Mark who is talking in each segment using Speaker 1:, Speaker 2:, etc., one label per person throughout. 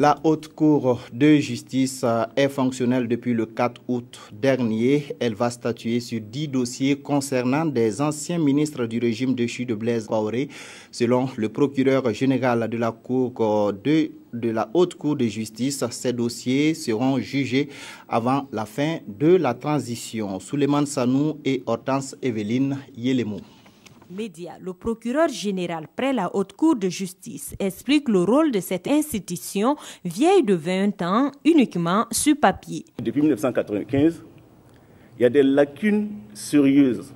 Speaker 1: La Haute Cour de justice est fonctionnelle depuis le 4 août dernier. Elle va statuer sur 10 dossiers concernant des anciens ministres du régime déchu de Blaise Compaoré. Selon le procureur général de la la Haute Cour de justice, ces dossiers seront jugés avant la fin de la transition. Souleymane Sanou et Hortense Evelyne Yelemou.
Speaker 2: Média, le procureur général près la Haute Cour de justice explique le rôle de cette institution vieille de 20 ans uniquement sur papier.
Speaker 3: Depuis 1995, il y a des lacunes sérieuses,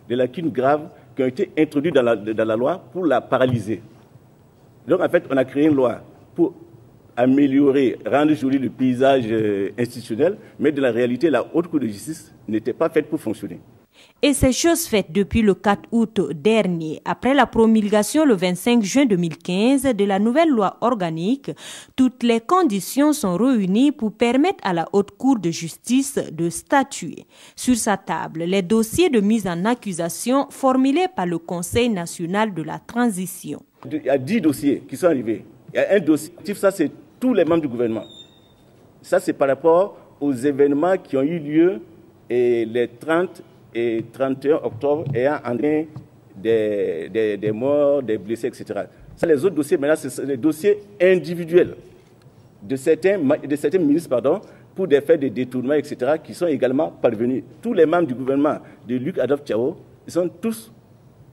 Speaker 3: des lacunes graves qui ont été introduites dans la loi pour la paralyser. Donc en fait, on a créé une loi pour améliorer, rendre joli le paysage institutionnel, mais dans la réalité, la Haute Cour de justice n'était pas faite pour fonctionner.
Speaker 2: Et c'est chose faite depuis le 4 août dernier, après la promulgation le 25 juin 2015 de la nouvelle loi organique. Toutes les conditions sont réunies pour permettre à la Haute Cour de justice de statuer. Sur sa table, les dossiers de mise en accusation formulés par le Conseil national de la transition.
Speaker 3: Il y a 10 dossiers qui sont arrivés. Il y a un dossier, ça c'est tous les membres du gouvernement. Ça c'est par rapport aux événements qui ont eu lieu les 30 et 31 octobre ayant entraîné des morts, des blessés, etc. Ça, les autres dossiers, maintenant, c'est les dossiers individuels de certains ministres, pour des faits de détournement, etc., qui sont également parvenus. Tous les membres du gouvernement de Luc Adolphe Thiaw,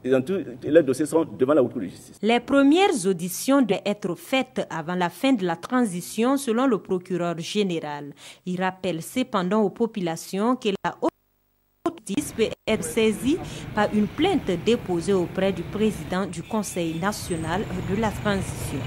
Speaker 3: leurs dossiers sont devant la Haute Cour de justice.
Speaker 2: Les premières auditions doivent être faites avant la fin de la transition, selon le procureur général. Il rappelle cependant aux populations que la Haute justice peut être saisie par une plainte déposée auprès du président du Conseil national de la transition.